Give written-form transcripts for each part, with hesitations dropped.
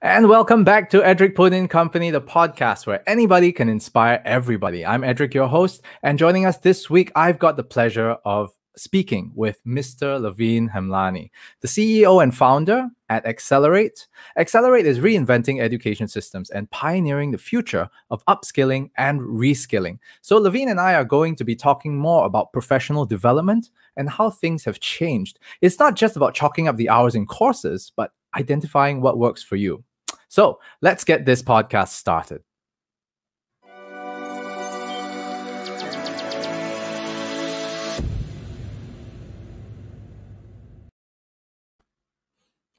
And welcome back to Edric Poon Company, the podcast where anybody can inspire everybody. I'm Edric, your host, and joining us this week, I've got the pleasure of speaking with Mr. Lavine Hemlani, the CEO and founder at Xccelerate. Xccelerate is reinventing education systems and pioneering the future of upskilling and reskilling. So Lavine and I are going to be talking more about professional development and how things have changed. It's not just about chalking up the hours in courses, but identifying what works for you. So let's get this podcast started.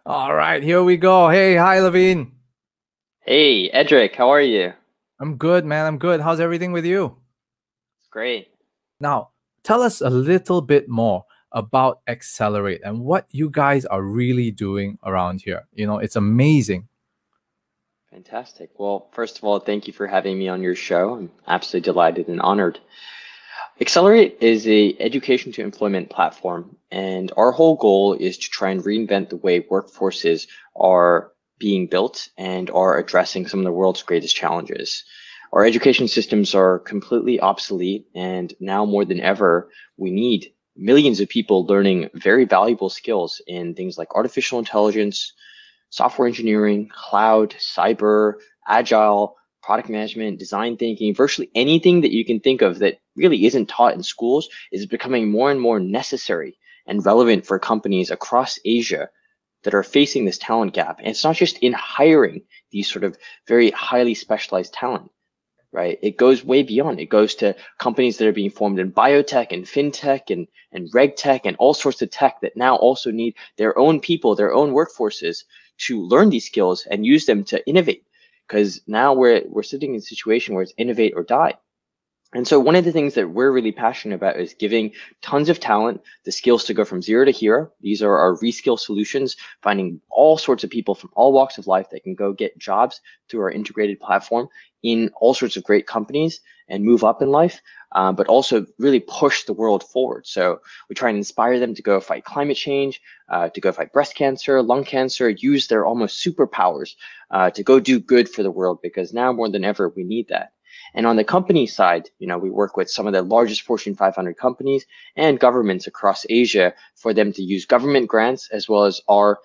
All right, here we go. Hey, hi, Lavine. Hey, Edric, how are you? I'm good, man. I'm good. How's everything with you? It's great. Now, tell us a little bit more about Xccelerate and what you guys are really doing around here. It's amazing. Fantastic. Well, first of all, thank you for having me on your show. I'm absolutely delighted and honored. Xccelerate is a education to employment platform, and our whole goal is to try and reinvent the way workforces are being built and are addressing some of the world's greatest challenges. Our education systems are completely obsolete, and now more than ever, we need millions of people learning very valuable skills in things like artificial intelligence, software engineering, cloud, cyber, agile, product management, design thinking. Virtually anything that you can think of that really isn't taught in schools is becoming more and more necessary and relevant for companies across Asia that are facing this talent gap. And it's not just in hiring these sort of very highly specialized talent, right? It goes way beyond. It goes to companies that are being formed in biotech and fintech and regtech and all sorts of tech that now also need their own people, their own workforces to learn these skills and use them to innovate. Because now we're sitting in a situation where it's innovate or die. And so one of the things that we're really passionate about is giving tons of talent the skills to go from zero to hero. These are our reskill solutions, finding all sorts of people from all walks of life that can go get jobs through our integrated platform in all sorts of great companies and move up in life, but also really push the world forward. So we try and inspire them to go fight climate change, to go fight breast cancer, lung cancer, use their almost superpowers to go do good for the world, because now more than ever, we need that. And on the company side, we work with some of the largest Fortune 500 companies and governments across Asia for them to use government grants as well as our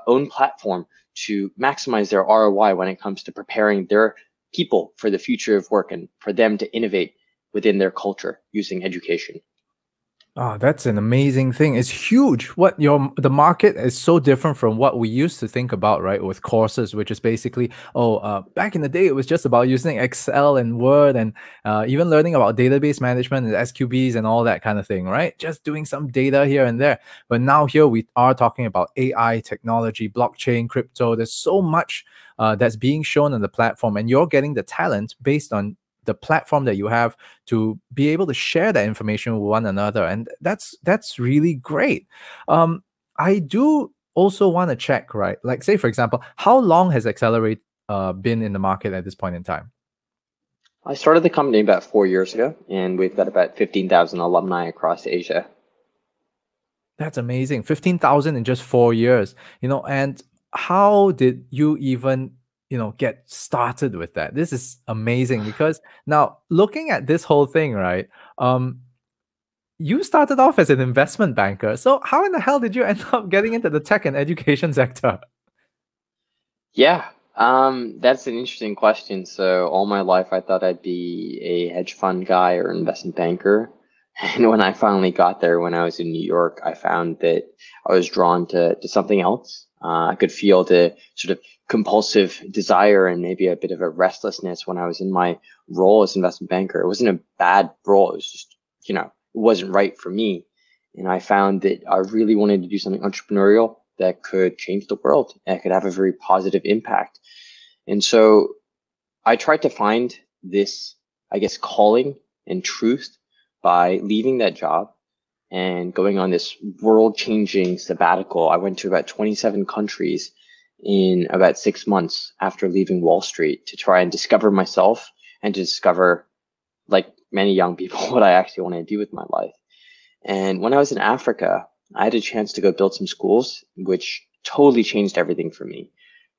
own platform to maximize their ROI when it comes to preparing their people for the future of work and for them to innovate within their culture using education. Oh, that's an amazing thing. It's huge. The market is so different from what we used to think about, right? With courses, which is basically, back in the day, it was just about using Excel and Word and even learning about database management and SQBs and all that kind of thing, right? Just doing some data here and there. But now here we are talking about AI, technology, blockchain, crypto. There's so much that's being shown on the platform, and you're getting the talent based on the platform that you have to be able to share that information with one another, and that's really great. I do also want to check, right? Like, say for example, how long has Xccelerate been in the market at this point in time? I started the company about 4 years ago, and we've got about 15,000 alumni across Asia. That's amazing. 15,000 in just 4 years. And how did you even get started with that? This is amazing, because now looking at this whole thing, right? You started off as an investment banker. So how in the hell did you end up getting into the tech and education sector? Yeah, that's an interesting question. So all my life, I thought I'd be a hedge fund guy or investment banker. And when I finally got there, when I was in New York, I found that I was drawn to something else. I could feel the sort of compulsive desire and maybe a bit of a restlessness when I was in my role as investment banker. It wasn't a bad role. It was just, it wasn't right for me. And I found that I really wanted to do something entrepreneurial that could change the world and could have a very positive impact. And so I tried to find this, I guess, calling and truth by leaving that job and going on this world-changing sabbatical. I went to about 27 countries in about 6 months after leaving Wall Street to try and discover myself and to discover, like many young people, what I actually want to do with my life. And when I was in Africa, I had a chance to go build some schools, which totally changed everything for me.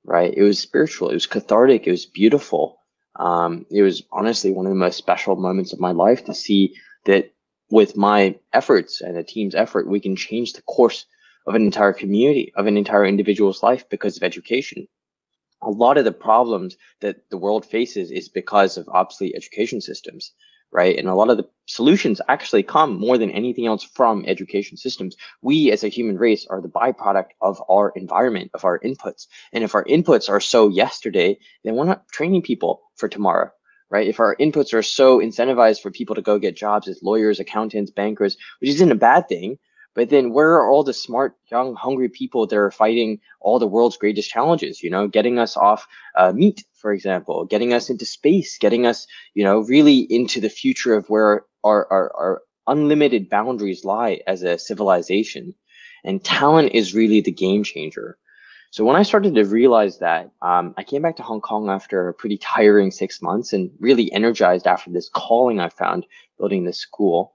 right? It was spiritual, it was cathartic, it was beautiful. It was honestly one of the most special moments of my life to see that with my efforts and a team's effort, we can change the course of an entire community, of an entire individual's life because of education. A lot of the problems that the world faces is because of obsolete education systems, right? And a lot of the solutions actually come more than anything else from education systems. We as a human race are the byproduct of our environment, of our inputs. And if our inputs are so yesterday, then we're not training people for tomorrow, right? If our inputs are so incentivized for people to go get jobs as lawyers, accountants, bankers, which isn't a bad thing, but then where are all the smart, young, hungry people that are fighting all the world's greatest challenges, getting us off meat, for example, getting us into space, getting us, really into the future of where our unlimited boundaries lie as a civilization. And talent is really the game changer. So when I started to realize that, I came back to Hong Kong after a pretty tiring 6 months and really energized after this calling I found building this school.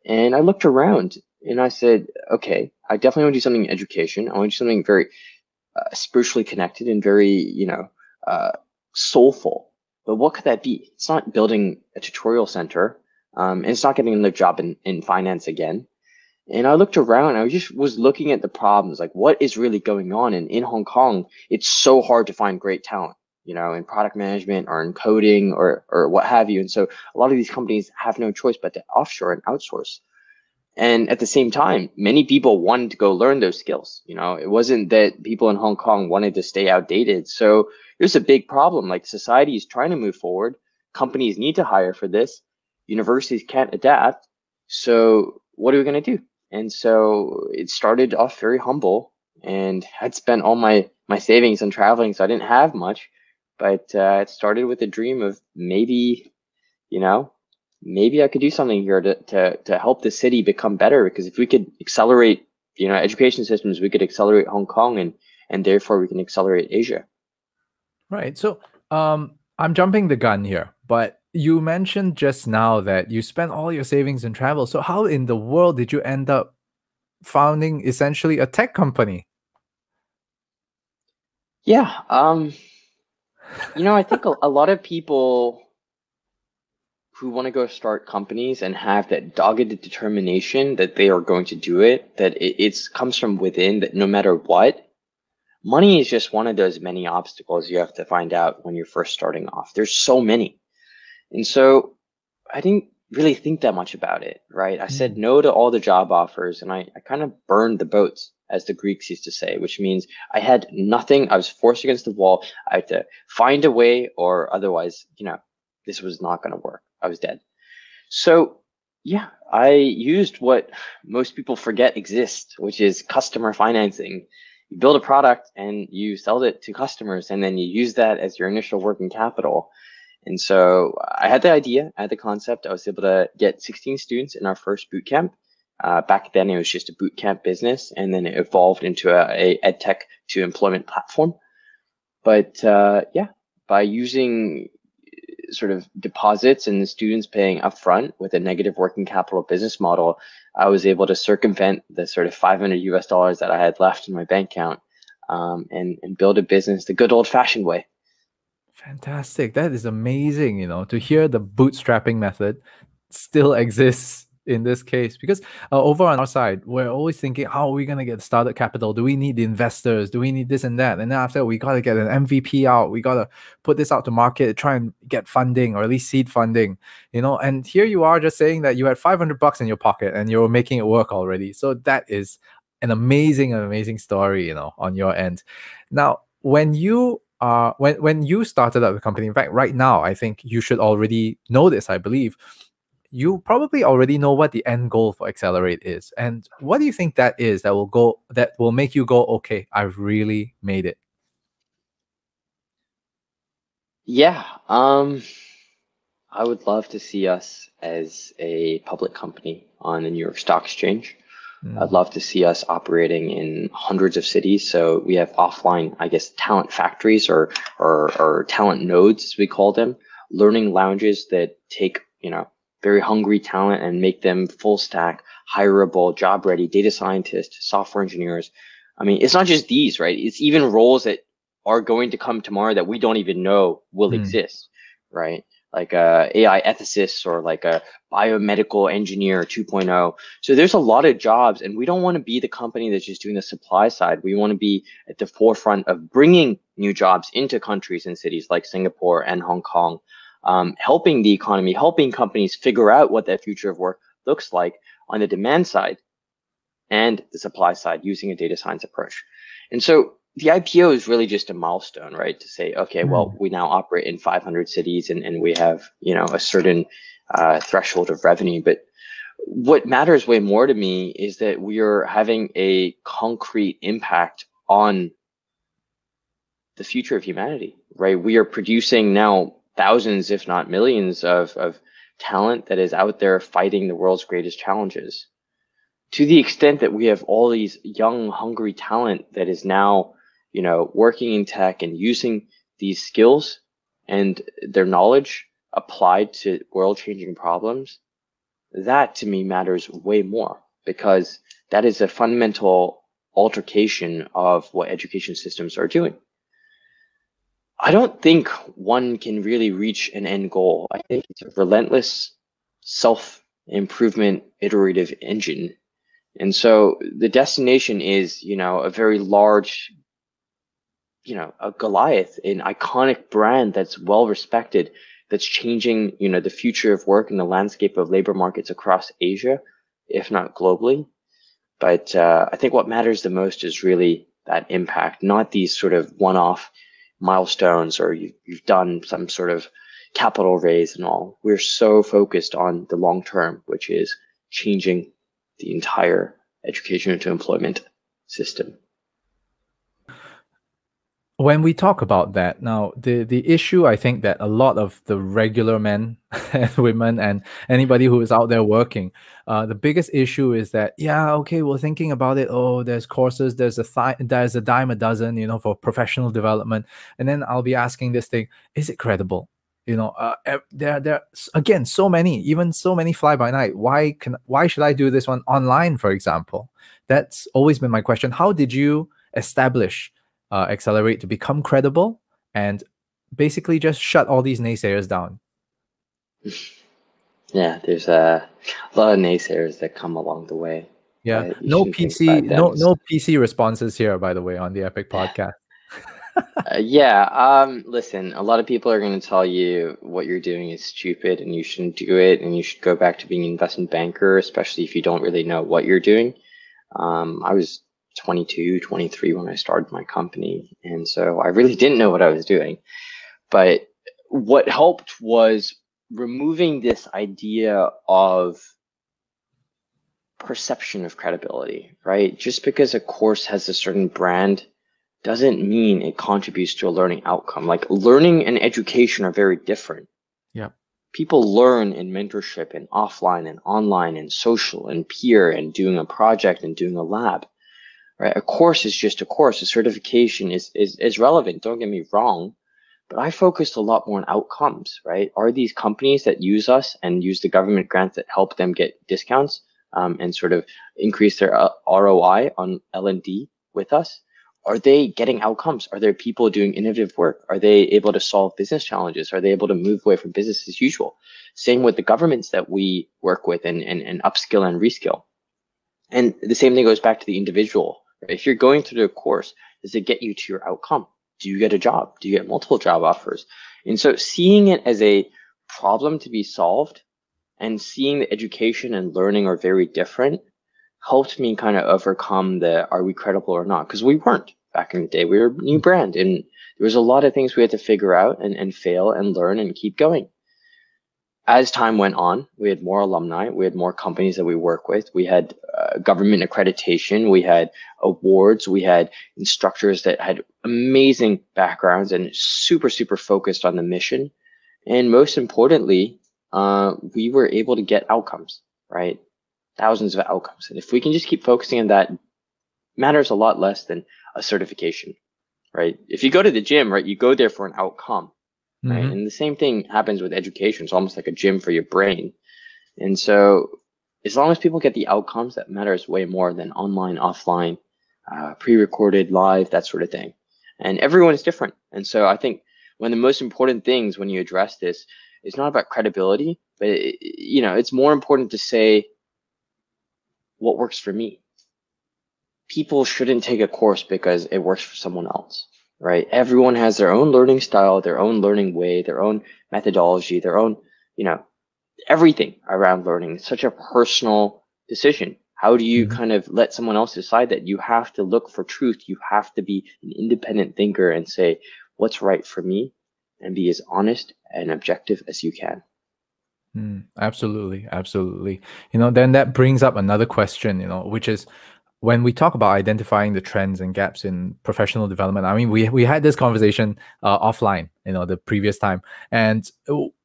And I looked around and I said, okay, I definitely want to do something in education. I want to do something very spiritually connected and very, soulful. But what could that be? It's not building a tutorial center, and it's not getting another job in finance again. And I looked around, I just was looking at the problems, like what is really going on. And in Hong Kong, it's so hard to find great talent, in product management or in coding or what have you. And so a lot of these companies have no choice but to offshore and outsource. And at the same time, many people wanted to go learn those skills. It wasn't that people in Hong Kong wanted to stay outdated. So there's a big problem. Like society is trying to move forward. Companies need to hire for this. Universities can't adapt. So what are we going to do? And so it started off very humble, and I'd spent all my savings on traveling, so I didn't have much. But it started with a dream of maybe, maybe I could do something here to help the city become better. Because if we could accelerate, education systems, we could accelerate Hong Kong, and therefore we can accelerate Asia. Right. So I'm jumping the gun here, but you mentioned just now that you spent all your savings in travel. So how in the world did you end up founding essentially a tech company? Yeah. I think a lot of people who want to go start companies and have that dogged determination that they are going to do it, that it comes from within, that no matter what, money is just one of those many obstacles you have to find out when you're first starting off. There's so many. And so I didn't really think that much about it, right? I said no to all the job offers, and I kind of burned the boats, as the Greeks used to say, which means I had nothing. I was forced against the wall. I had to find a way, or otherwise, this was not going to work. I was dead. So yeah, I used what most people forget exists, which is customer financing. You build a product and you sell it to customers, and then you use that as your initial working capital. And so I had the idea, I had the concept. I was able to get 16 students in our first boot camp. Back then, it was just a boot camp business, and then it evolved into a EdTech to employment platform. But yeah, by using sort of deposits and the students paying upfront with a negative working capital business model, I was able to circumvent the sort of $500 that I had left in my bank account, and build a business the good old fashioned way. Fantastic. That is amazing, to hear the bootstrapping method still exists in this case. Because over on our side, we're always thinking, how are we going to get started capital? Do we need the investors? Do we need this and that? And then after, we got to get an MVP out. We got to put this out to market, try and get funding, or at least seed funding, And here you are just saying that you had $500 in your pocket and you're making it work already. So that is an amazing story, on your end. Now, when you started up the company, in fact, right now, I think you should already know this, I believe. You probably already know what the end goal for Xccelerate is. And what do you think that is that will make you go, okay, I've really made it? Yeah, I would love to see us as a public company on the New York Stock Exchange. I'd love to see us operating in hundreds of cities. So we have offline, I guess, talent factories or talent nodes, as we call them, learning lounges that take, very hungry talent and make them full stack, hireable, job ready, data scientists, software engineers. I mean, it's not just these, right? It's even roles that are going to come tomorrow that we don't even know will Mm. exist, right? Like a AI ethicist or like a biomedical engineer 2.0. So there's a lot of jobs, and we don't want to be the company that's just doing the supply side. We want to be at the forefront of bringing new jobs into countries and cities like Singapore and Hong Kong, helping the economy, helping companies figure out what that future of work looks like on the demand side and the supply side using a data science approach. And so the IPO is really just a milestone, right? To say, okay, well, we now operate in 500 cities and we have, a certain threshold of revenue. But what matters way more to me is that we are having a concrete impact on the future of humanity, right? We are producing now thousands, if not millions of talent that is out there fighting the world's greatest challenges. To the extent that we have all these young, hungry talent that is now, working in tech and using these skills and their knowledge applied to world-changing problems, that to me matters way more, because that is a fundamental altercation of what education systems are doing. I don't think one can really reach an end goal. I think it's a relentless self-improvement iterative engine. And so the destination is, a very large, a Goliath, an iconic brand that's well respected, that's changing, the future of work and the landscape of labor markets across Asia, if not globally. But I think what matters the most is really that impact, not these sort of one-off milestones or you've done some sort of capital raise and all. We're so focused on the long term, which is changing the entire education to employment system. When we talk about that now, the issue, I think that a lot of the regular men and women and anybody who is out there working, the biggest issue is that, yeah, okay, we're thinking about it. Oh, there's courses, there's a dime a dozen, for professional development. And then I'll be asking this thing, is it credible? There again, so many fly by night. Why should I do this one online, for example? That's always been my question. How did you establish Xccelerate to become credible and basically just shut all these naysayers down? Yeah, there's a lot of naysayers that come along the way. Yeah, no PC responses here, by the way, on the Epic podcast. Listen, a lot of people are going to tell you what you're doing is stupid and you shouldn't do it and you should go back to being an investment banker, especially if you don't really know what you're doing. I was 22, 23 when I started my company, and so I really didn't know what I was doing. But what helped was removing this idea of perception of credibility, right? Just because a course has a certain brand doesn't mean it contributes to a learning outcome. Like learning and education are very different. Yeah. People learn in mentorship and offline and online and social and peer and doing a project and doing a lab, right? A course is just a course. A certification is relevant, don't get me wrong, but I focused a lot more on outcomes, right? Are these companies that use us and use the government grants that help them get discounts and sort of increase their ROI on L&D with us? Are they getting outcomes? Are there people doing innovative work? Are they able to solve business challenges? Are they able to move away from business as usual? Same with the governments that we work with and upskill and reskill. And the same thing goes back to the individual. Right? If you're going through the course, does it get you to your outcome? Do you get a job? Do you get multiple job offers? And so seeing it as a problem to be solved and seeing the education and learning are very different helped me kind of overcome the are we credible or not? Because we weren't back in the day. We were a new brand and there was a lot of things we had to figure out and fail and learn and keep going. As time went on, we had more alumni, we had more companies that we work with, we had government accreditation, we had awards, we had instructors that had amazing backgrounds and super, super focused on the mission. And most importantly, we were able to get outcomes, right? Thousands of outcomes. And if we can just keep focusing on that, matters a lot less than a certification, right? If you go to the gym, right, you go there for an outcome, right? Mm-hmm. And the same thing happens with education. It's almost like a gym for your brain. And so as long as people get the outcomes, that matters way more than online, offline, pre-recorded, live, that sort of thing. and everyone is different. And so I think one of the most important things when you address this is not about credibility, but it's more important to say what works for me. People shouldn't take a course because it works for someone else, right? Everyone has their own learning style, their own learning way, their own methodology, their own, everything around learning. It's such a personal decision. How do you kind of let someone else decide that? You have to look for truth. You have to be an independent thinker and say what's right for me and be as honest and objective as you can. Absolutely. Absolutely. Then that brings up another question, which is, when we talk about identifying the trends and gaps in professional development, I mean, we had this conversation offline, the previous time, and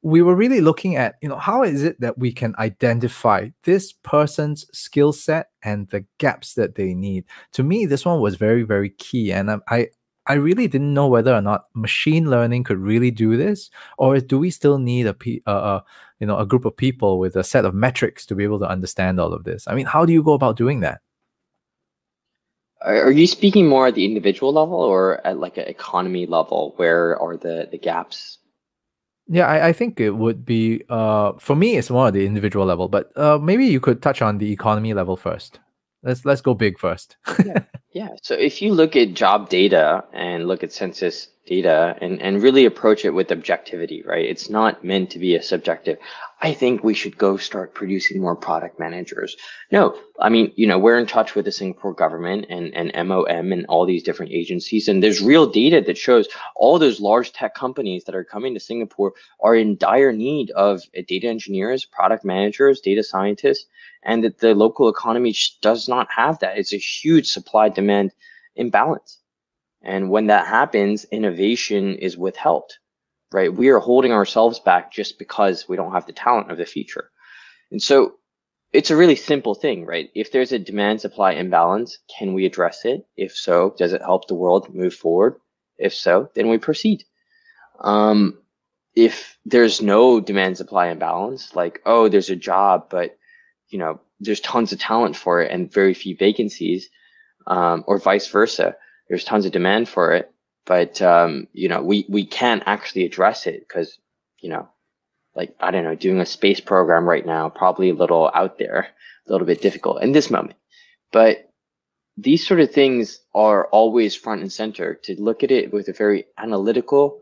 we were really looking at, how is it that we can identify this person's skill set and the gaps that they need. To me, this one was very, very key, and I really didn't know whether or not machine learning could really do this, or do we still need a group of people with a set of metrics to be able to understand all of this? I mean, how do you go about doing that? Are you speaking more at the individual level or at like an economy level? Where are the gaps? Yeah, I think it would be, for me, it's more at the individual level, but maybe you could touch on the economy level first. Let's go big first. Yeah. So if you look at job data and look at census data and really approach it with objectivity, right? It's not meant to be a subjective. I think we should go start producing more product managers. No, I mean, we're in touch with the Singapore government and MOM and all these different agencies. And there's real data that shows all those large tech companies that are coming to Singapore are in dire need of data engineers, product managers, data scientists, and that the local economy does not have that. It's a huge supply-demand imbalance. And when that happens, innovation is withheld, right? We are holding ourselves back just because we don't have the talent of the future. And so it's a really simple thing, right? If there's a demand-supply imbalance, can we address it? If so, does it help the world move forward? If so, then we proceed. If there's no demand-supply imbalance, like, oh, there's a job, but there's tons of talent for it and very few vacancies, or vice versa. There's tons of demand for it, but we can't actually address it because like, I don't know, doing a space program right now, probably a little out there, a little bit difficult in this moment. But these sort of things are always front and center, to look at it with a very analytical,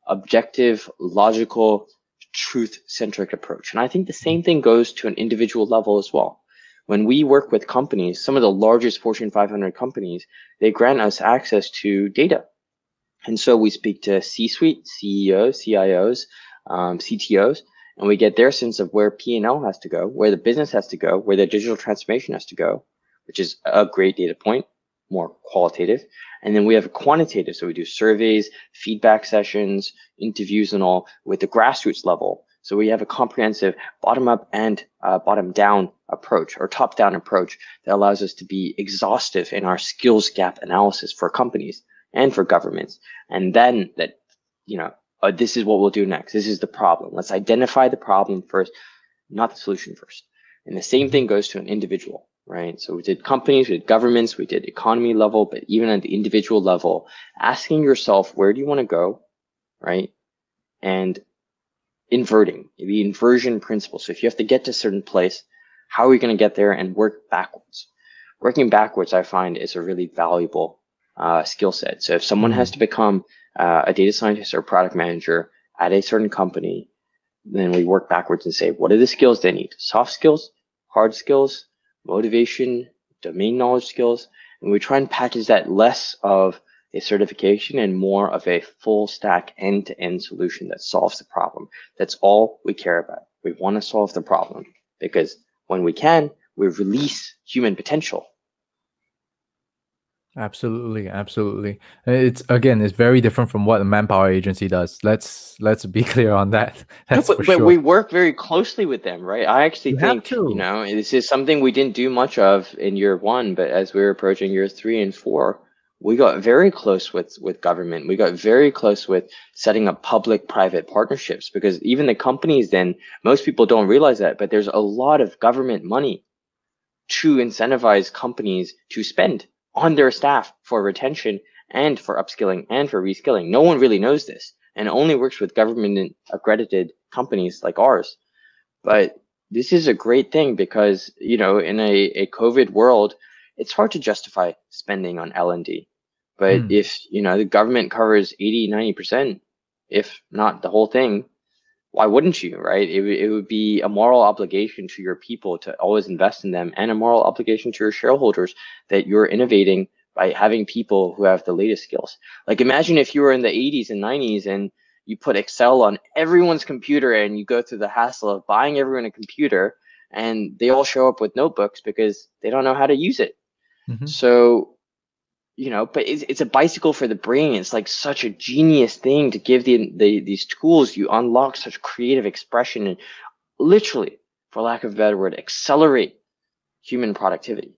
objective, logical, truth-centric approach. And I think the same thing goes to an individual level as well. When we work with companies, some of the largest Fortune 500 companies, they grant us access to data. And so we speak to C-suite, CEOs, CIOs, CTOs, and we get their sense of where P&L has to go, where the business has to go, where the digital transformation has to go, which is a great data point, more qualitative. And then we have a quantitative, so we do surveys, feedback sessions, interviews and all with the grassroots level. So we have a comprehensive bottom-up and bottom-down approach, or top-down approach, that allows us to be exhaustive in our skills gap analysis for companies and for governments. And then that, this is what we'll do next. This is the problem. Let's identify the problem first, not the solution first. And the same thing goes to an individual, right? So we did companies, we did governments, we did economy level, but even at the individual level, asking yourself, where do you want to go, right? And inverting, the inversion principle. So if you have to get to a certain place, how are we going to get there, and work backwards? Working backwards, I find, is a really valuable skill set. So if someone has to become a data scientist or product manager at a certain company, then we work backwards and say, what are the skills they need? Soft skills, hard skills, motivation, domain knowledge skills. And we try and package that less of a certification and more of a full stack end-to-end solution that solves the problem. That's all we care about. We want to solve the problem, because when we can, we release human potential. Absolutely, absolutely. It's very different from what a manpower agency does. Let's be clear on that. That's but for sure. We work very closely with them, right? I actually think this is something we didn't do much of in year one, but as we were approaching year 3 and 4, we got very close with government. We got very close with setting up public-private partnerships, because even the companies, then, most people don't realize that, but there's a lot of government money to incentivize companies to spend on their staff for retention and for upskilling and for reskilling. No one really knows this, and it only works with government accredited companies like ours. But this is a great thing because, you know, in a COVID world, it's hard to justify spending on L&D. But if, you know, the government covers 80, 90%, if not the whole thing, why wouldn't you, right? It would be a moral obligation to your people to always invest in them, and a moral obligation to your shareholders that you're innovating by having people who have the latest skills. Like, imagine if you were in the 80s and 90s and you put Excel on everyone's computer and you go through the hassle of buying everyone a computer and they all show up with notebooks because they don't know how to use it. So, you know, but it's a bicycle for the brain. It's like such a genius thing to give these tools. You unlock such creative expression and literally, for lack of a better word, accelerate human productivity.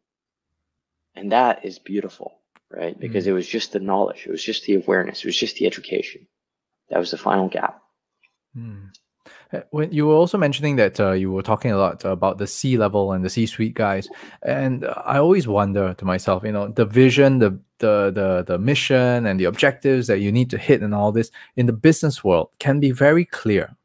And that is beautiful, right? Because it was just the knowledge. It was just the awareness. It was just the education. That was the final gap. When you were also mentioning that you were talking a lot about the C-level and the C-suite guys, and I always wonder to myself, you know, the vision, the mission, and the objectives that you need to hit, and all this in the business world can be very clear.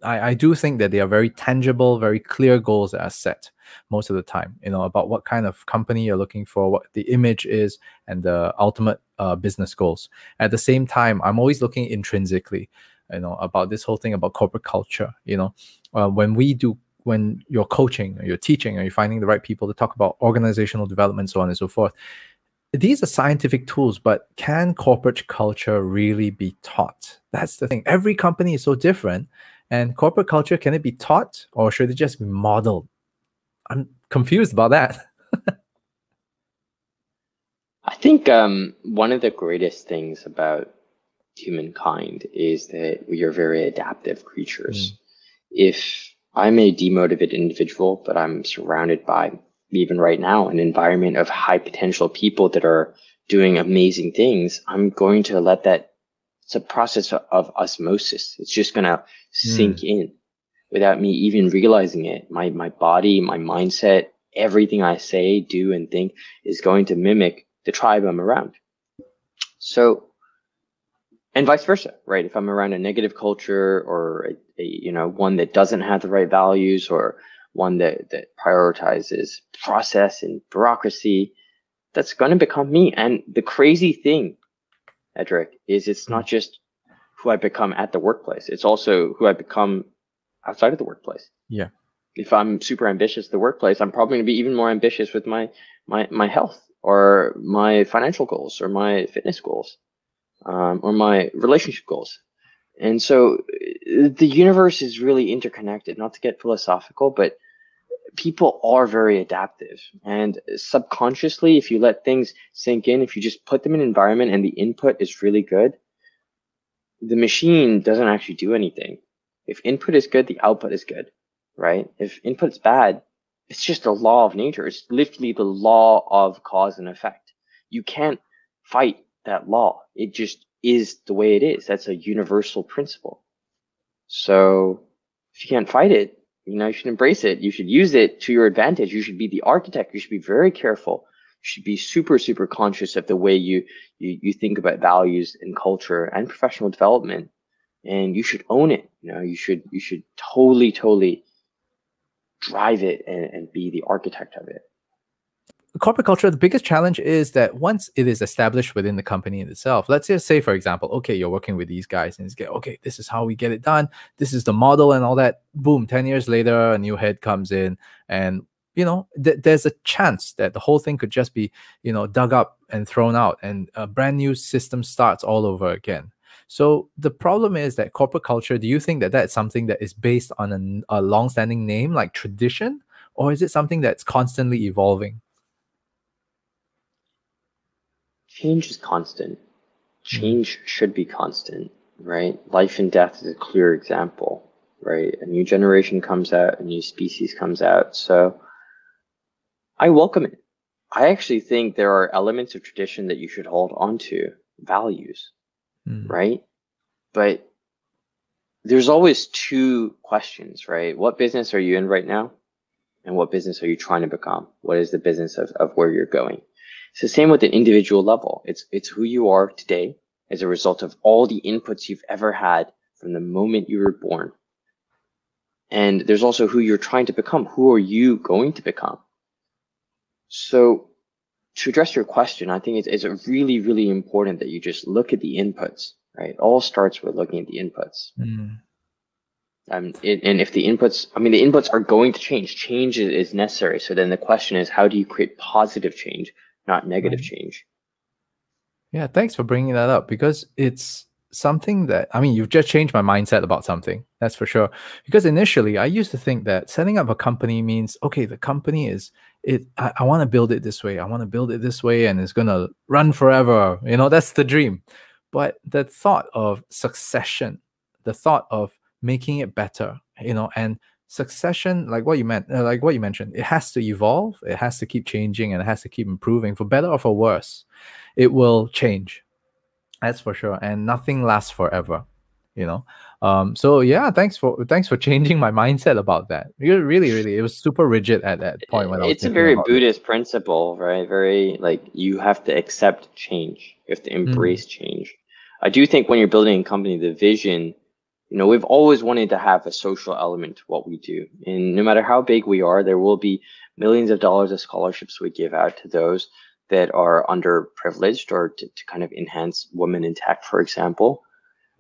I do think that they are very tangible, very clear goals that are set most of the time, you know, about what kind of company you're looking for, what the image is, and the ultimate business goals. At the same time, I'm always looking intrinsically, you know, about this whole thing about corporate culture. You know, when you're coaching or you're teaching or you're finding the right people to talk about organizational development, so on and so forth, these are scientific tools, but can corporate culture really be taught? That's the thing. Every company is so different. And corporate culture, can it be taught, or should it just be modeled? I'm confused about that. I think one of the greatest things about humankind is that we are very adaptive creatures. If I'm a demotivated individual, but I'm surrounded by, even right now, an environment of high potential people that are doing amazing things, I'm going to let that, it's a process of osmosis. It's just going to sink in without me even realizing it. My body, my mindset, everything I say, do, and think is going to mimic the tribe I'm around. So, and vice versa, right? If I'm around a negative culture, or a you know, one that doesn't have the right values, or one that prioritizes process and bureaucracy, that's going to become me. And the crazy thing, Edric, is it's not just who I become at the workplace. It's also who I become outside of the workplace. Yeah. If I'm super ambitious at the workplace, I'm probably going to be even more ambitious with my health, or my financial goals, or my fitness goals, or my relationship goals. And so the universe is really interconnected. Not to get philosophical, but people are very adaptive, and subconsciously, if you let things sink in, if you just put them in an environment and the input is really good, the machine doesn't actually do anything. If input is good, the output is good, right? If input is bad, it's just a law of nature. It's literally the law of cause and effect. You can't fight that law. It just is the way it is. That's a universal principle. So if you can't fight it, you know, you should embrace it. You should use it to your advantage. You should be the architect. You should be very careful. You should be super, super conscious of the way you think about values and culture and professional development. And you should own it. You know, you should totally drive it and be the architect of it. Corporate culture, the biggest challenge is that once it is established within the company in itself, let's just say, for example, okay, you're working with these guys and it's okay, this is how we get it done. This is the model and all that. Boom, 10 years later, a new head comes in, and, you know, there's a chance that the whole thing could just be, you know, dug up and thrown out, and a brand new system starts all over again. So the problem is that corporate culture, do you think that that's something that is based on a long-standing name like tradition, or is it something that's constantly evolving? Change is constant. Change should be constant, right? Life and death is a clear example, right? A new generation comes out, a new species comes out. So I welcome it. I actually think there are elements of tradition that you should hold on to, values, right? But there's always two questions, right? What business are you in right now? And what business are you trying to become? What is the business of where you're going? It's the same with an individual level. It's who you are today as a result of all the inputs you've ever had from the moment you were born. And there's also who you're trying to become. Who are you going to become? So to address your question, I think it's really, really important that you just look at the inputs, right? It all starts with looking at the inputs. And if the inputs, I mean, the inputs are going to change. Change is necessary. So then the question is, how do you create positive change, not negative change? Yeah, thanks for bringing that up, because it's something that, I mean, you've just changed my mindset about something, that's for sure. Because initially, I used to think that setting up a company means, okay, the company is, I want to build it this way. I want to build it this way, and it's going to run forever. You know, that's the dream. But the thought of succession, the thought of making it better, you know, and succession, like what you mentioned, it has to evolve, it has to keep changing, and it has to keep improving, for better or for worse. It will change, that's for sure, and nothing lasts forever, you know. So yeah, thanks for changing my mindset about that. Really, it was super rigid at that point when I was It's a thinking very about it. Buddhist principle, right? Very, like, you have to accept change. You have to embrace change. I do think when you're building a company, the vision, you know, we've always wanted to have a social element to what we do. And no matter how big we are, there will be millions of dollars of scholarships we give out to those that are underprivileged, or to kind of enhance women in tech, for example.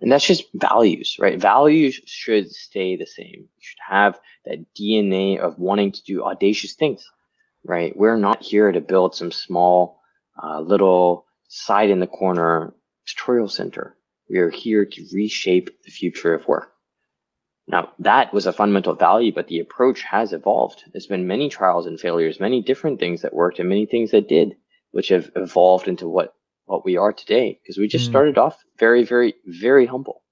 And that's just values, right? Values should stay the same. You should have that DNA of wanting to do audacious things, right? We're not here to build some small little side in the corner tutorial center. We are here to reshape the future of work. Now, that was a fundamental value, but the approach has evolved. There's been many trials and failures, many different things that worked and many things that did, which have evolved into what we are today, because we just started off very, very, very humble.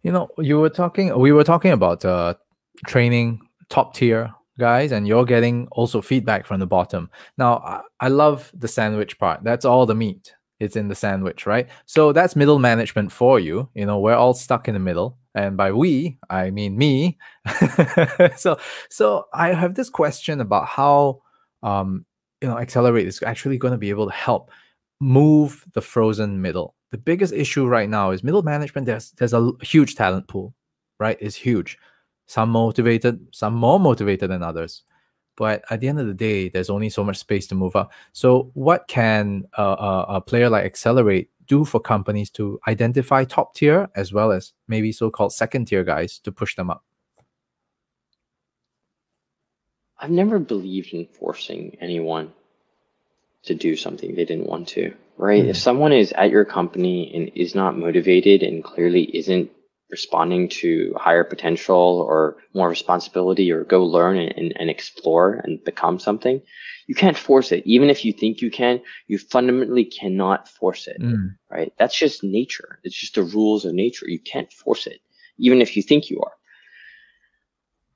You know, we were talking about training top tier guys, and you're getting also feedback from the bottom. Now, I love the sandwich part. That's all the meat. It's in the sandwich, right? So that's middle management for you. You know, we're all stuck in the middle. And by we, I mean me. So I have this question about how you know, Xccelerate is actually going to be able to help move the frozen middle. The biggest issue right now is middle management. There's a huge talent pool, right? It's huge. Some motivated, some more motivated than others. But at the end of the day, there's only so much space to move up. So what can a player like Xccelerate do for companies to identify top tier as well as maybe so-called second tier guys to push them up? I've never believed in forcing anyone to do something they didn't want to, right? If someone is at your company and is not motivated and clearly isn't responding to higher potential or more responsibility, or go learn and explore and become something, you can't force it. Even if you think you can, you fundamentally cannot force it, right? That's just nature. It's just the rules of nature. You can't force it, even if you think you are.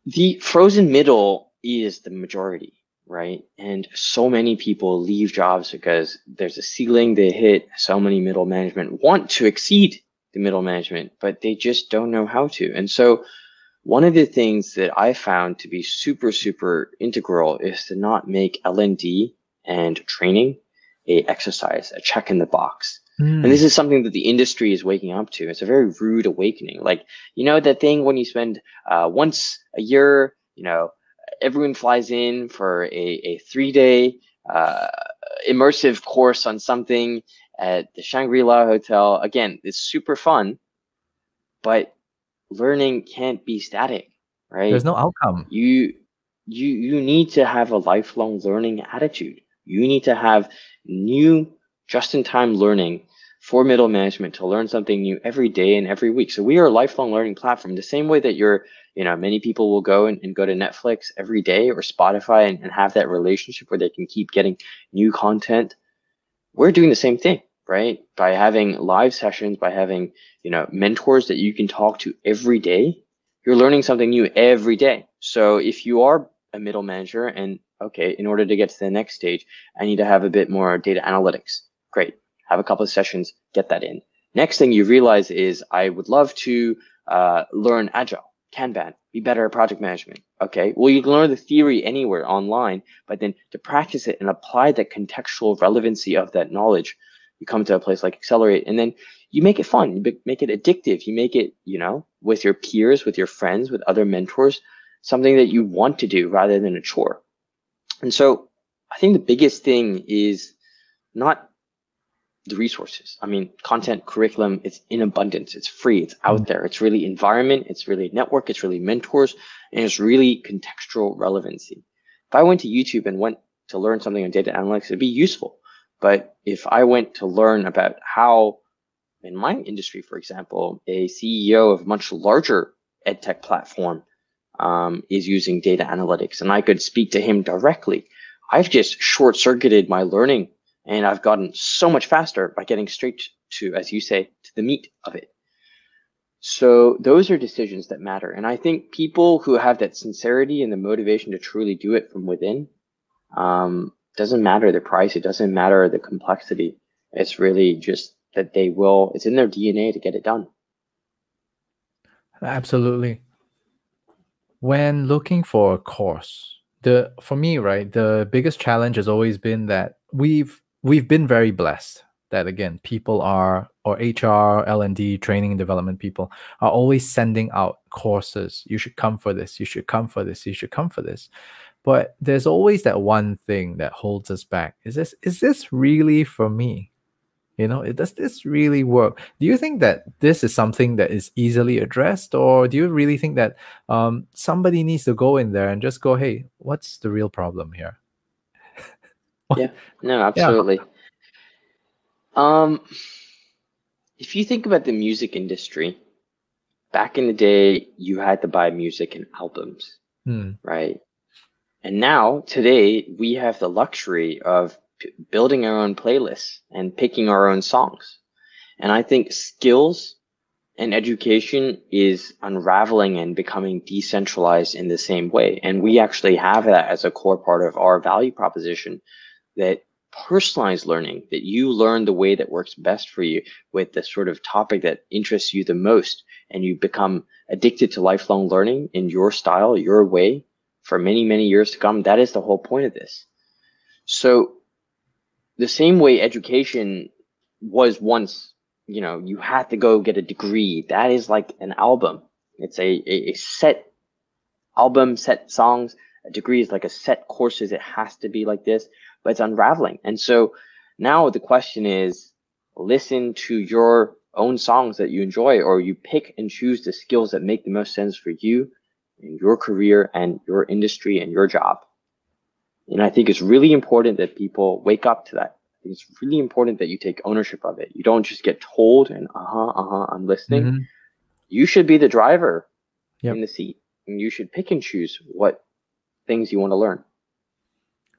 The frozen middle is the majority, right? And so many people leave jobs because there's a ceiling they hit. So many middle management want to exceed the middle management, but they just don't know how to. And so one of the things that I found to be super, super integral is to not make L&D and training a exercise, a check in the box. And this is something that the industry is waking up to. It's a very rude awakening. Like, you know, that thing when you spend once a year, you know, everyone flies in for a 3-day immersive course on something at the Shangri-La Hotel. Again, it's super fun, but learning can't be static, right? There's no outcome. You need to have a lifelong learning attitude. You need to have new just-in-time learning for middle management to learn something new every day and every week. So we are a lifelong learning platform, the same way that many people will go and go to Netflix every day, or Spotify, and have that relationship where they can keep getting new content. We're doing the same thing, right? By having live sessions, by having, mentors that you can talk to every day, you're learning something new every day. So if you are a middle manager and, okay, in order to get to the next stage, I need to have a bit more data analytics. Great. Have a couple of sessions, get that in. Next thing you realize is, I would love to learn Agile. Kanban, be better at project management. Okay, well, you can learn the theory anywhere online, but then to practice it and apply the contextual relevancy of that knowledge, you come to a place like Xccelerate, and then you make it fun, you make it addictive, you make it, with your peers, with your friends, with other mentors, something that you want to do rather than a chore. And so I think the biggest thing is not the resources. I mean, content, curriculum, it's in abundance, it's free, it's out there. It's really environment, it's really network, it's really mentors, and it's really contextual relevancy. If I went to YouTube and went to learn something on data analytics, it'd be useful. But if I went to learn about how, in my industry, for example, a CEO of a much larger EdTech platform is using data analytics, and I could speak to him directly, I've just short-circuited my learning, and I've gotten so much faster by getting straight to, as you say, to the meat of it. So those are decisions that matter. And I think people who have that sincerity and the motivation to truly do it from within, doesn't matter the price, it doesn't matter the complexity. It's really just that it's in their DNA to get it done. Absolutely. When looking for a course, for me, right, the biggest challenge has always been that we've been very blessed that, again, people or HR, L&D, training and development people are always sending out courses. You should come for this. You should come for this. You should come for this. But there's always that one thing that holds us back. Is this really for me? Does this really work? Do you think that this is something that is easily addressed, or do you really think that somebody needs to go in there and just go, hey, what's the real problem here? Yeah, no, absolutely. If you think about the music industry, back in the day, you had to buy music in albums, right? And now, today, we have the luxury of building our own playlists and picking our own songs. And I think skills and education is unraveling and becoming decentralized in the same way. And we actually have that as a core part of our value proposition, that personalized learning, that you learn the way that works best for you with the sort of topic that interests you the most, and you become addicted to lifelong learning in your style, your way, for many, many years to come. That is the whole point of this. So the same way education was once, you had to go get a degree. That is like an album. It's a set album, set songs. A degree is like a set courses. It has to be like this, but it's unraveling. And so now the question is, listen to your own songs that you enjoy, or you pick and choose the skills that make the most sense for you in your career and your industry and your job. And I think it's really important that people wake up to that. I think it's really important that you take ownership of it. You don't just get told and I'm listening. You should be the driver in the seat, and you should pick and choose what things you want to learn.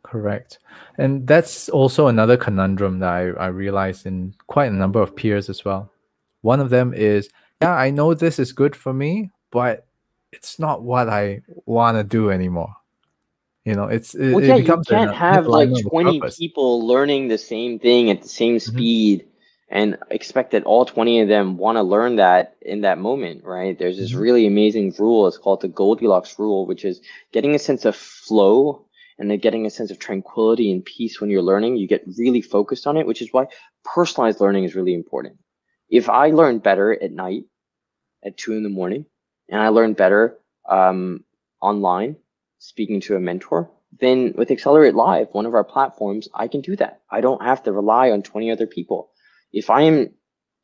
Correct. And that's also another conundrum that I realized in quite a number of peers as well. One of them is, yeah, I know this is good for me, but it's not what I want to do anymore. It becomes, you can't have like 20 people learning the same thing at the same speed and expect that all 20 of them want to learn that in that moment, right? There's this really amazing rule. It's called the Goldilocks rule, which is getting a sense of flow and then getting a sense of tranquility and peace when you're learning. You get really focused on it, which is why personalized learning is really important. If I learn better at night at 2 a.m. and I learn better online, speaking to a mentor, then with Xccelerate Live, one of our platforms, I can do that. I don't have to rely on 20 other people. If I am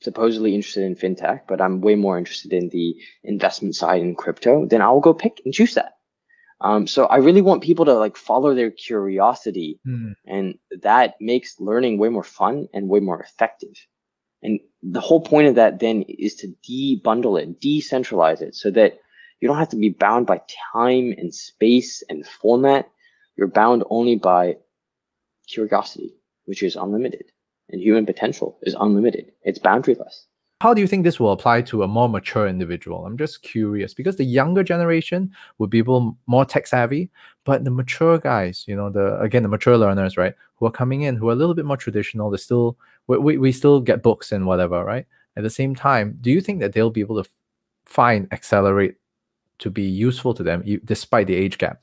supposedly interested in fintech, but I'm way more interested in the investment side in crypto, then I'll go pick and choose that. So I really want people to like follow their curiosity, and that makes learning way more fun and way more effective. And the whole point of that then is to debundle it, decentralize it, so that you don't have to be bound by time and space and format. You're bound only by curiosity, which is unlimited, and human potential is unlimited. It's boundaryless. How do you think this will apply to a more mature individual? I'm just curious, because the younger generation would be more tech savvy, but the mature guys, the mature learners, right, who are coming in, who are a little bit more traditional, we still get books and whatever, right? At the same time, do you think that they'll be able to find Xccelerate to be useful to them, despite the age gap?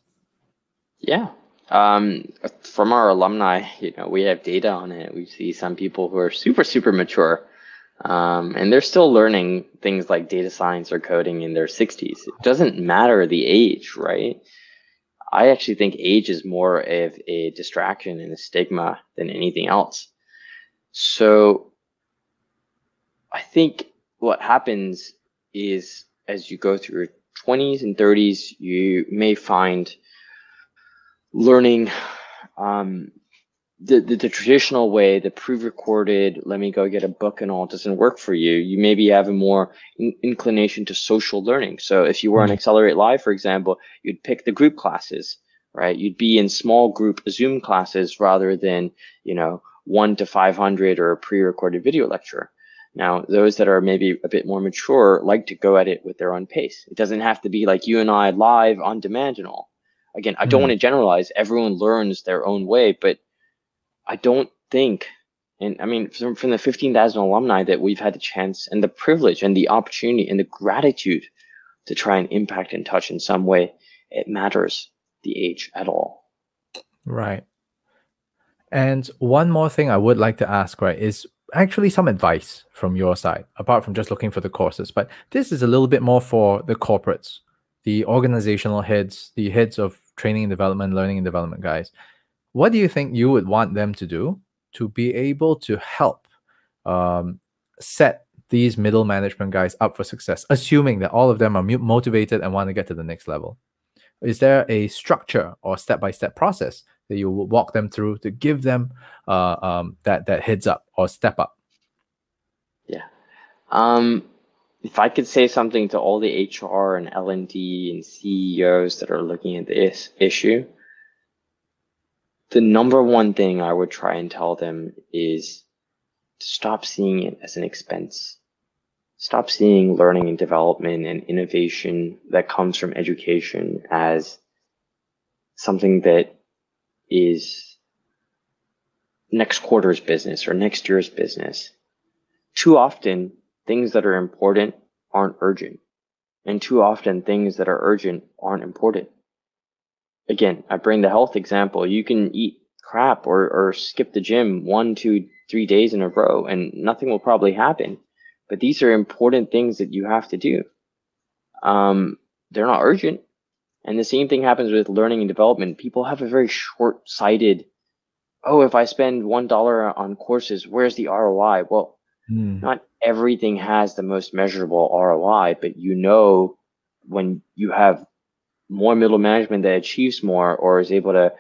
Yeah. From our alumni, we have data on it. We see some people who are super, super mature, and they're still learning things like data science or coding in their 60s. It doesn't matter the age, right? I actually think age is more of a distraction and a stigma than anything else. So I think what happens is as you go through your 20s and 30s, you may find learning the traditional way, the pre-recorded, let me go get a book and all, doesn't work for you. You maybe have a more inclination to social learning. So if you were on Xccelerate Live, for example, you'd pick the group classes, right? You'd be in small group Zoom classes rather than, 1 to 500 or a pre-recorded video lecture. Now, those that are maybe a bit more mature like to go at it with their own pace. It doesn't have to be like you and I live on demand and all. Again, I don't want to generalize. Everyone learns their own way, but I don't think, and I mean, from the 15,000 alumni that we've had the chance and the privilege and the opportunity and the gratitude to try and impact and touch in some way, it matters the age at all. Right. And one more thing I would like to ask, right, is actually some advice from your side, apart from just looking for the courses. But this is a little bit more for the corporates, the organizational heads, the heads of training and development, learning and development guys. What do you think you would want them to do to be able to help set these middle management guys up for success, assuming that all of them are motivated and want to get to the next level? Is there a structure or step-by-step process that you will walk them through to give them that heads up or step up? Yeah. If I could say something to all the HR and L&D and CEOs that are looking at this issue, the number one thing I would try and tell them is to stop seeing it as an expense. Stop seeing learning and development and innovation that comes from education as something that is next quarter's business or next year's business. Too often, things that are important aren't urgent. And too often, things that are urgent aren't important. Again, I bring the health example. You can eat crap or skip the gym 1, 2, 3 days in a row and nothing will probably happen. But these are important things that you have to do. They're not urgent. And the same thing happens with learning and development. People have a very short-sighted, oh, if I spend $1 on courses, where's the ROI? Well, not everything has the most measurable ROI, but when you have more middle management that achieves more or is able to,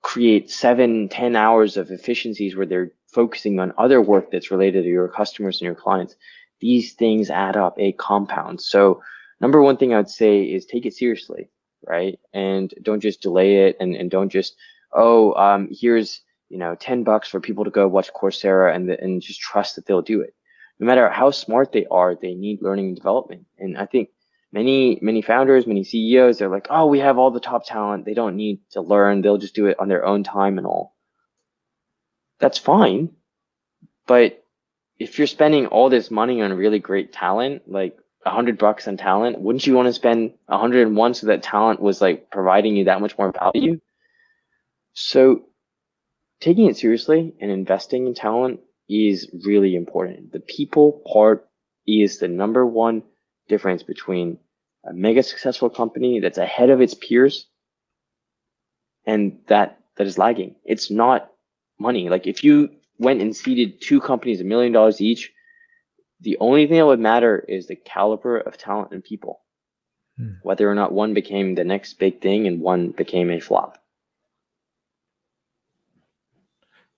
create 7-10 hours of efficiencies where they're focusing on other work that's related to your customers and your clients, these things add up, a compound. So number one thing I would say is take it seriously, right? And don't just delay it and don't just, here's, $10 for people to go watch Coursera and just trust that they'll do it. No matter how smart they are, they need learning and development. And I think many founders, many CEOs, they're like, oh, we have all the top talent. They don't need to learn. They'll just do it on their own time and all. That's fine. But if you're spending all this money on really great talent, like $100 on talent, wouldn't you want to spend 101 so that talent was like providing you that much more value? So taking it seriously and investing in talent is really important. The people part is the number one difference between a mega successful company that's ahead of its peers and that is lagging. It's not money. Like if you went and seeded 2 companies $1 million each, the only thing that would matter is the caliber of talent and people, whether or not one became the next big thing and one became a flop.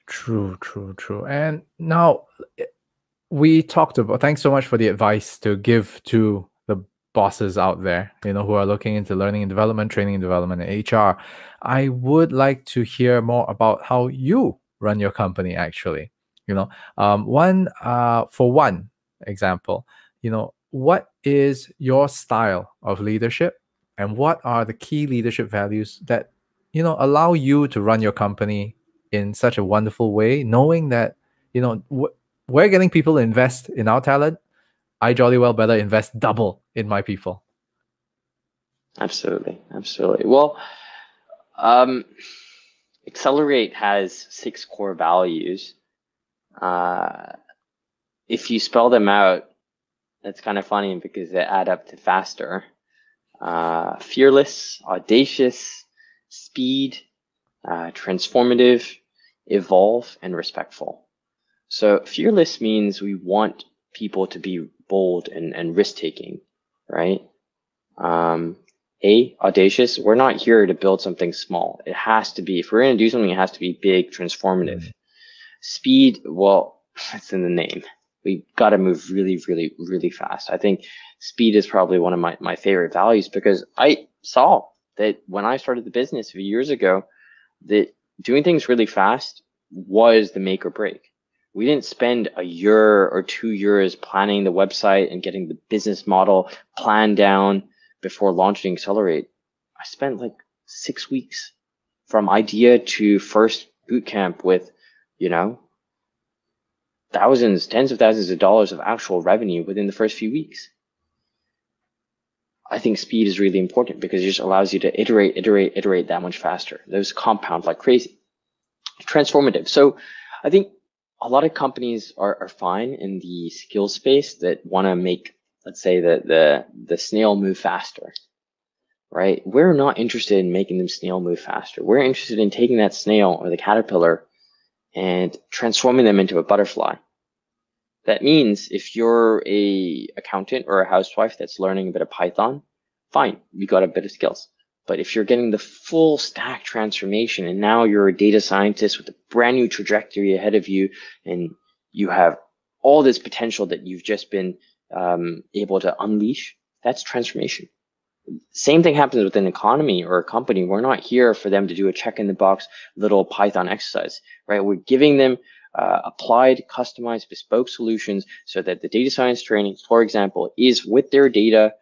True. And now we talked about, thanks so much for the advice to give to the bosses out there, who are looking into learning and development, training and development, and HR. I would like to hear more about how you run your company, actually. For one example, what is your style of leadership and what are the key leadership values that, allow you to run your company in such a wonderful way, knowing that, we're getting people to invest in our talent. I jolly well better invest double in my people. Absolutely, absolutely. Well, um, Xccelerate has 6 core values. If you spell them out, that's kind of funny because they add up to faster. Fearless, audacious, speed, transformative, evolve, and respectful. So fearless means we want people to be bold and risk-taking, right? Audacious, we're not here to build something small. It has to be, if we're going to do something, it has to be big, transformative. Speed, well, it's in the name. We got to move really, really, really fast. I think speed is probably one of my favorite values because I saw that when I started the business a few years ago, that doing things really fast was the make or break. We didn't spend a year or 2 years planning the website and getting the business model planned down before launching Xccelerate. I spent like 6 weeks from idea to first bootcamp with, thousands, tens of thousands of dollars of actual revenue within the first few weeks. I think speed is really important because it just allows you to iterate that much faster. Those compound like crazy. Transformative. So I think a lot of companies are fine in the skill space that want to make, let's say, the snail move faster, right? We're not interested in making them snail move faster. We're interested in taking that snail or the caterpillar and transforming them into a butterfly. That means if you're a accountant or a housewife that's learning a bit of Python, fine, you got a bit of skills. But if you're getting the full stack transformation and now you're a data scientist with a brand new trajectory ahead of you and you have all this potential that you've just been able to unleash, that's transformation. Same thing happens with an economy or a company. We're not here for them to do a check in the box little Python exercise, right? We're giving them applied, customized, bespoke solutions so that the data science training, for example, is with their data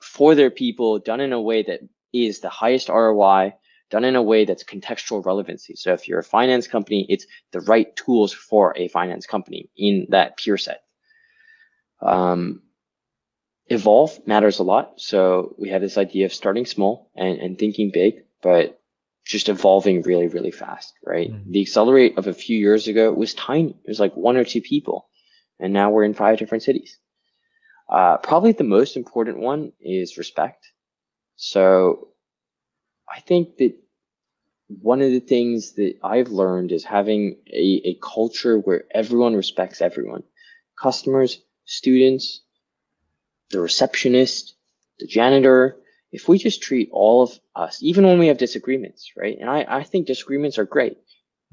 for their people, done in a way that is the highest ROI, done in a way that's contextual relevancy. So if you're a finance company, it's the right tools for a finance company in that peer set. Evolve matters a lot. So we have this idea of starting small and thinking big, but just evolving really, really fast, right? The Xccelerate of a few years ago was tiny. It was like 1 or 2 people. And now we're in 5 different cities. Probably the most important one is respect. So I think that one of the things that I've learned is having a culture where everyone respects everyone. Customers, students, the receptionist, the janitor. If we just treat all of us, even when we have disagreements, right? And I think disagreements are great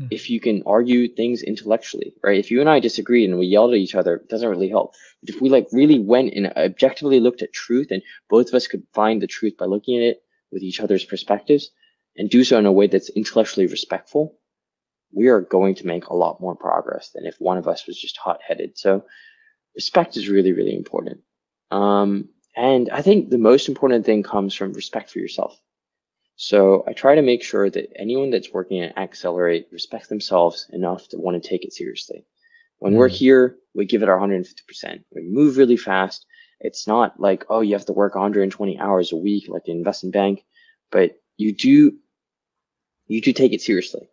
if you can argue things intellectually, right? If you and I disagreed and we yelled at each other, it doesn't really help. But if we like really went and objectively looked at truth and both of us could find the truth by looking at it with each other's perspectives and do so in a way that's intellectually respectful, we are going to make a lot more progress than if one of us was just hot-headed. So respect is really, really important. And I think the most important thing comes from respect for yourself. So I try to make sure that anyone that's working at Xccelerate respects themselves enough to want to take it seriously. When we're here, we give it our 150%. We move really fast. It's not like, oh, you have to work 120 hours a week like the investment bank, but you do take it seriously.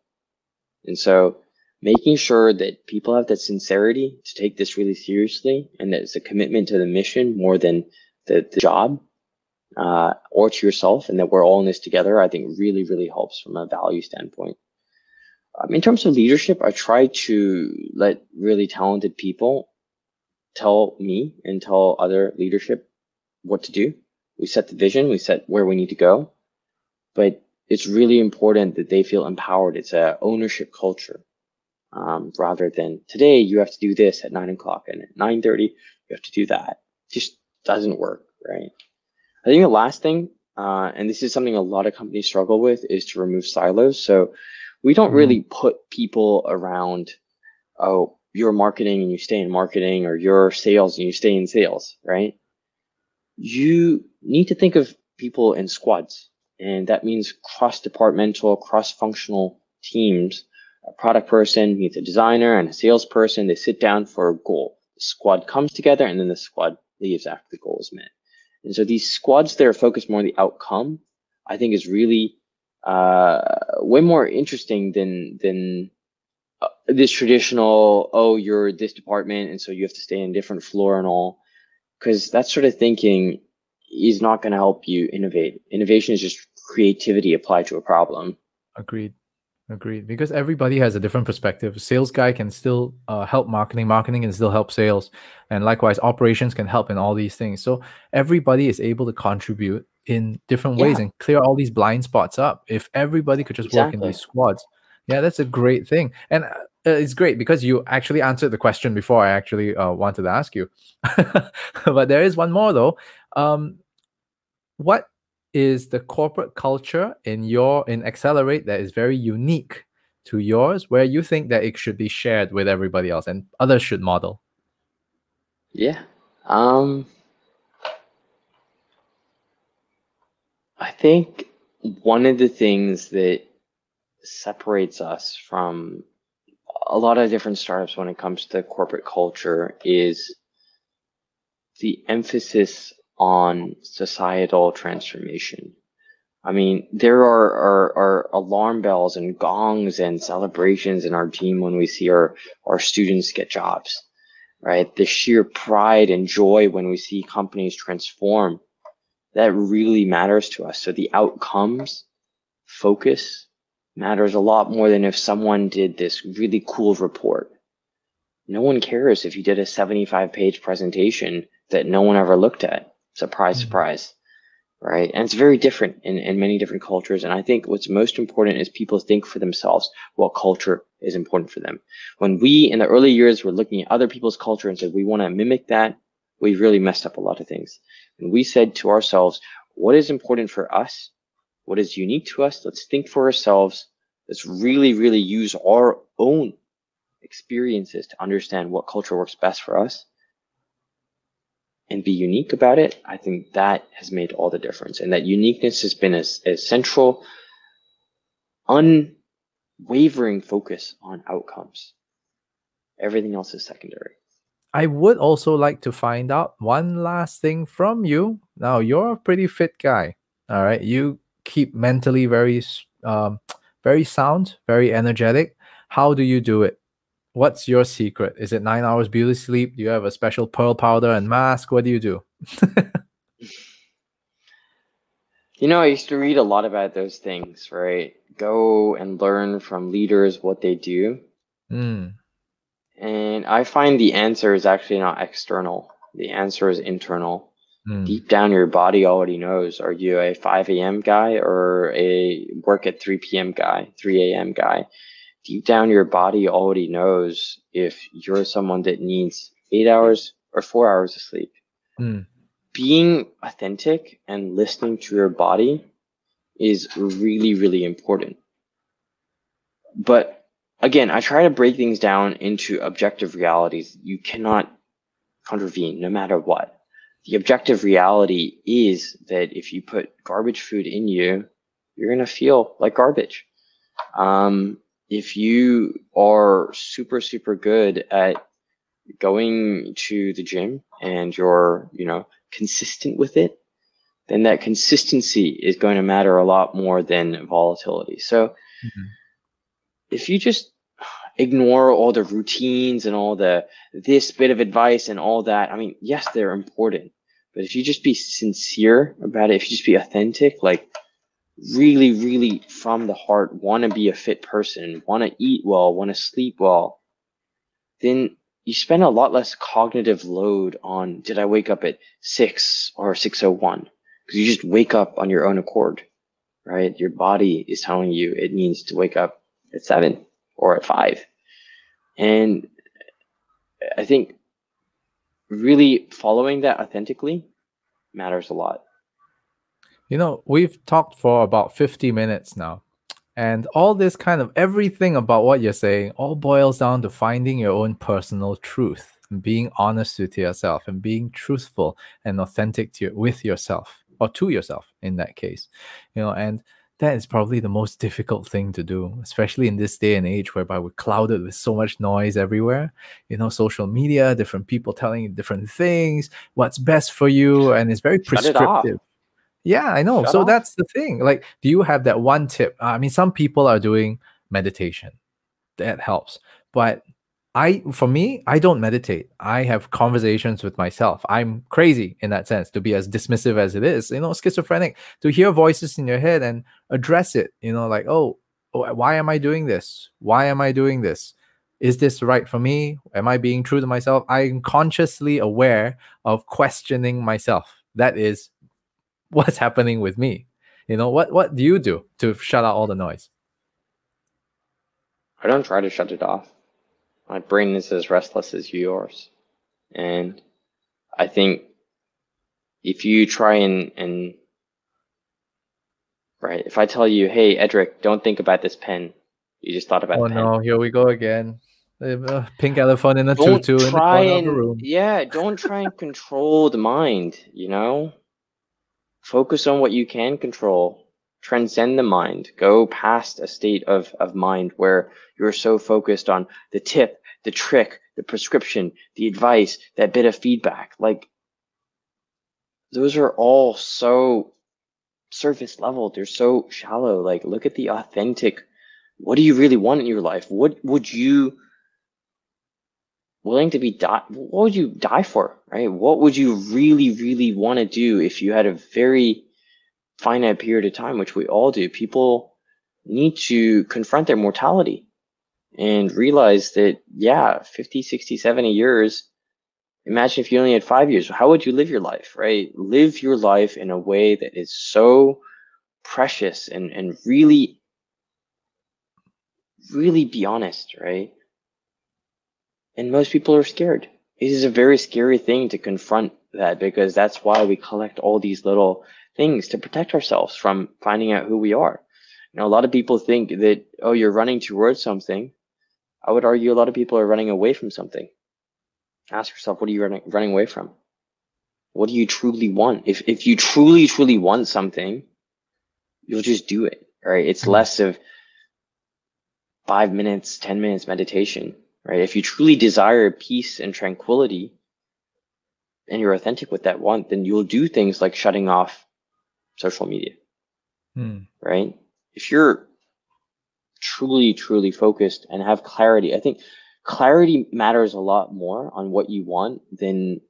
And so making sure that people have that sincerity to take this really seriously and that it's a commitment to the mission more than the job or to yourself, and that we're all in this together, I think really, really helps from a value standpoint. In terms of leadership, I try to let really talented people tell me and tell other leadership what to do. We set the vision, we set where we need to go, but it's really important that they feel empowered. It's a ownership culture rather than today you have to do this at 9 o'clock and at 9:30 you have to do that. It just doesn't work, right? I think the last thing, and this is something a lot of companies struggle with, is to remove silos. So we don't really put people around, oh, you're marketing and you stay in marketing, or you're sales and you stay in sales, right? You need to think of people in squads, and that means cross-departmental, cross-functional teams. A product person meets a designer and a salesperson. They sit down for a goal. The squad comes together and then the squad leaves after the goal is met. And so these squads that are focused more on the outcome, I think is really way more interesting than this traditional, oh, you're this department, and so you have to stay in a different floor and all, because that sort of thinking is not going to help you innovate. Innovation is just creativity applied to a problem. Agreed. Agreed. Because everybody has a different perspective. Sales guy can still help marketing. Marketing can still help sales. And likewise, operations can help in all these things. So everybody is able to contribute in different ways and clear all these blind spots up. If everybody could just work in these squads, yeah, that's a great thing. And it's great because you actually answered the question before I actually wanted to ask you. But there is one more though. What is the corporate culture in Xccelerate that is very unique to yours, where you think that it should be shared with everybody else and others should model? Yeah. I think one of the things that separates us from a lot of different startups when it comes to corporate culture is the emphasis on societal transformation. I mean, there are alarm bells and gongs and celebrations in our team when we see our students get jobs, right? The sheer pride and joy when we see companies transform, that really matters to us. So the outcomes focus matters a lot more than if someone did this really cool report. No one cares if you did a 75-page presentation that no one ever looked at. Surprise, surprise, right? And it's very different in many different cultures. And I think what's most important is people think for themselves what culture is important for them. When we, in the early years, were looking at other people's culture and said, we want to mimic that, we really messed up a lot of things. And we said to ourselves, what is important for us? What is unique to us? Let's think for ourselves. Let's really, really use our own experiences to understand what culture works best for us and be unique about it. I think that has made all the difference. And that uniqueness has been a central, unwavering focus on outcomes. Everything else is secondary. I would also like to find out one last thing from you. Now, you're a pretty fit guy. All right. You keep mentally very sound, very energetic. How do you do it? What's your secret? Is it 9 hours beauty sleep? Do you have a special pearl powder and mask? What do you do? You know, I used to read a lot about those things, right? Go and learn from leaders what they do. And I find the answer is actually not external. The answer is internal. Deep down, your body already knows. Are you a 5 a.m. guy or a work at 3 p.m. guy, 3 a.m. guy? Deep down, your body already knows if you're someone that needs 8 hours or 4 hours of sleep. Being authentic and listening to your body is really, really important. But again, I try to break things down into objective realities. You cannot contravene no matter what. The objective reality is that if you put garbage food in you, you're going to feel like garbage. If you are super, super good at going to the gym and you're, consistent with it, then that consistency is going to matter a lot more than volatility. So if you just ignore all the routines and all this bit of advice and all that, I mean, yes, they're important, but if you just be sincere about it, if you just be authentic, like really, really from the heart, want to be a fit person, want to eat well, want to sleep well, then you spend a lot less cognitive load on, did I wake up at 6 or 6:01? Because you just wake up on your own accord, right? Your body is telling you it needs to wake up at 7 or at 5. And I think really following that authentically matters a lot. We've talked for about 50 minutes now. And all this kind of everything about what you're saying all boils down to finding your own personal truth and being honest with yourself and being truthful and authentic with yourself, or to yourself in that case. And that is probably the most difficult thing to do, especially in this day and age whereby we're clouded with so much noise everywhere. You know, social media, different people telling you different things, what's best for you, and it's very Shut it off. prescriptive. Yeah, I know. Shut So off. that's the thing. Like, do you have that one tip? I mean, some people are doing meditation. That helps. But for me, I don't meditate. I have conversations with myself. I'm crazy in that sense, to be as dismissive as it is, you know, schizophrenic, to hear voices in your head and address it, you know, like, oh, why am I doing this? Why am I doing this? Is this right for me? Am I being true to myself? I'm consciously aware of questioning myself. That is what's happening with me. You know, what do you do to shut out all the noise? I don't try to shut it off. My brain is as restless as yours. And I think if you try and right, if I tell you, hey, Edric, don't think about this pen, you just thought about Oh the pen. no, here we go again. The pink elephant in a Don't tutu in the try corner of the and, room. yeah, don't try and control the mind, you know? Focus on what you can control. Transcend the mind. Go past a state of mind where you're so focused on the tip, the trick, the prescription, the advice, that bit of feedback. Like, those are all so surface level. They're so shallow. Like, look at the authentic. What do you really want in your life? What would you willing to be what would you die for, right? What would you really, really want to do if you had a very finite period of time, which we all do? People need to confront their mortality and realize that, yeah, 50, 60, 70 years, imagine if you only had 5 years, how would you live your life, right? Live your life in a way that is so precious and really, really be honest, right? And most people are scared. It is a very scary thing to confront that, because that's why we collect all these little things to protect ourselves from finding out who we are. You know, a lot of people think that, oh, you're running towards something. I would argue a lot of people are running away from something. Ask yourself, what are you running away from? What do you truly want? If you truly, truly want something, you'll just do it, right? It's less of 5 minutes, 10 minutes meditation, right? If you truly desire peace and tranquility and you're authentic with that want, then you'll do things like shutting off social media, right? If you're truly, truly focused and have clarity, I think clarity matters a lot more on what you want than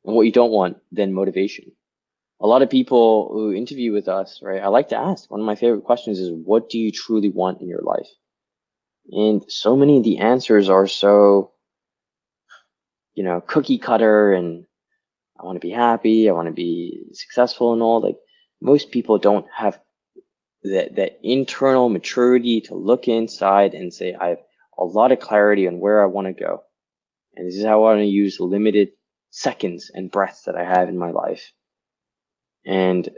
and what you don't want than motivation. A lot of people who interview with us, right, I like to ask, one of my favorite questions is, what do you truly want in your life? And so many of the answers are so, you know, cookie cutter, and I want to be happy, I want to be successful and all. Like, most people don't have that internal maturity to look inside and say, I have a lot of clarity on where I want to go. And this is how I want to use limited seconds and breaths that I have in my life. And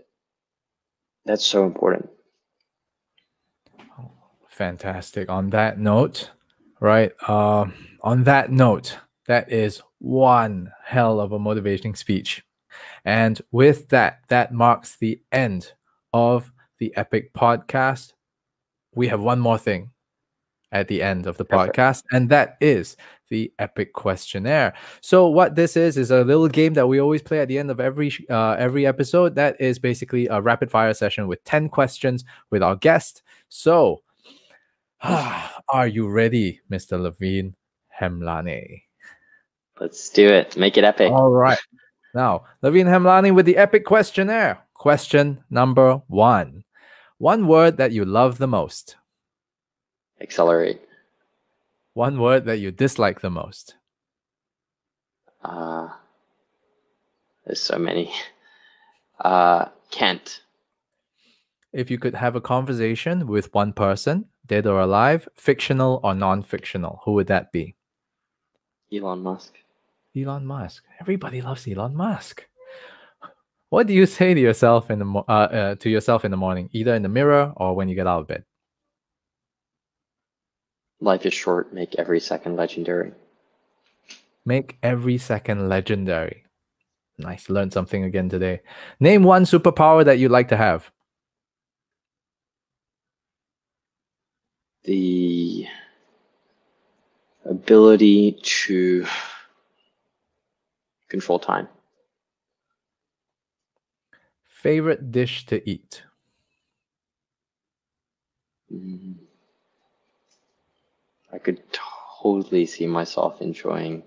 that's so important. Fantastic. On that note, right? On that note, that is one hell of a motivating speech. And with that, that marks the end of the Epic podcast. We have one more thing at the end of the podcast, and that is the Epic Questionnaire. So what this is a little game that we always play at the end of every episode. That is basically a rapid fire session with 10 questions with our guest. So are you ready, Mr. Lavine Hemlani? Let's do it. Make it epic. All right. Now, Lavine Hemlani with the Epic Questionnaire. Question number 1. One word that you love the most. Accelerate. One word that you dislike the most. There's so many. Can't. If you could have a conversation with one person, dead or alive, fictional or non-fictional, who would that be? Elon Musk. Elon Musk. Everybody loves Elon Musk. What do you say to yourself in the morning, either in the mirror or when you get out of bed? Life is short. Make every second legendary. Make every second legendary. Nice. Learned something again today. Name one superpower that you'd like to have. the ability to control time. Favorite dish to eat? I could totally see myself enjoying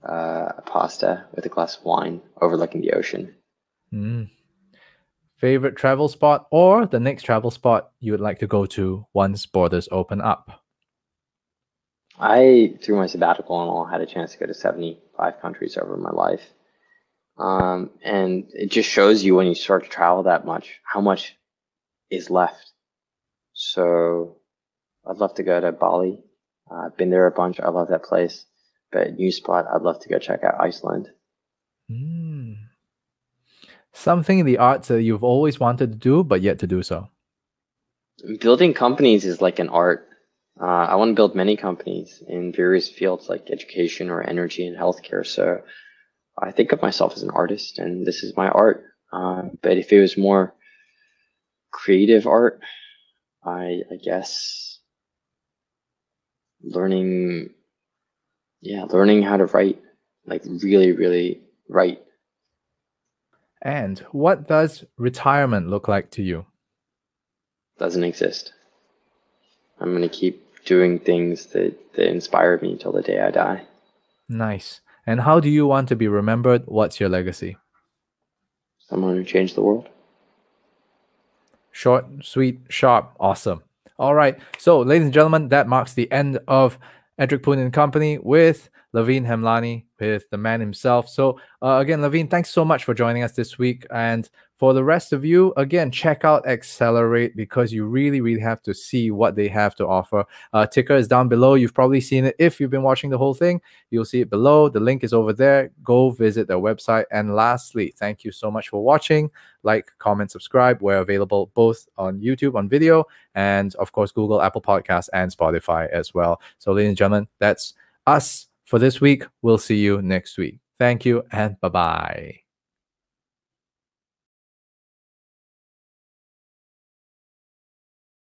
a pasta with a glass of wine overlooking the ocean. Favorite travel spot or the next travel spot you would like to go to once borders open up? I, through my sabbatical and all, had a chance to go to 75 countries over my life. And it just shows you when you start to travel that much, how much is left. So I'd love to go to Bali. I've been there a bunch. I love that place. But new spot, I'd love to go check out Iceland. Something in the arts that you've always wanted to do, but yet to do so? Building companies is like an art. I want to build many companies in various fields like education or energy and healthcare. So I think of myself as an artist, and this is my art. But if it was more creative art, I guess learning how to write, like really, really write. And what does retirement look like to you? Doesn't exist. I'm going to keep doing things that inspire me till the day I die. Nice. And how do you want to be remembered? What's your legacy? Someone who changed the world. Short, sweet, sharp, awesome. All right. So, ladies and gentlemen, that marks the end of Edric, Poon and Company with Lavine Hemlani, with the man himself. So, again, Lavine, thanks so much for joining us this week. And for the rest of you, again, check out Xccelerate because you really, really have to see what they have to offer. Ticker is down below. You've probably seen it. If you've been watching the whole thing, you'll see it below. The link is over there. Go visit their website. And lastly, thank you so much for watching. Like, comment, subscribe. We're available both on YouTube, on video, and of course, Google, Apple Podcasts, and Spotify as well. So, ladies and gentlemen, that's us for this week. We'll see you next week. Thank you and bye-bye.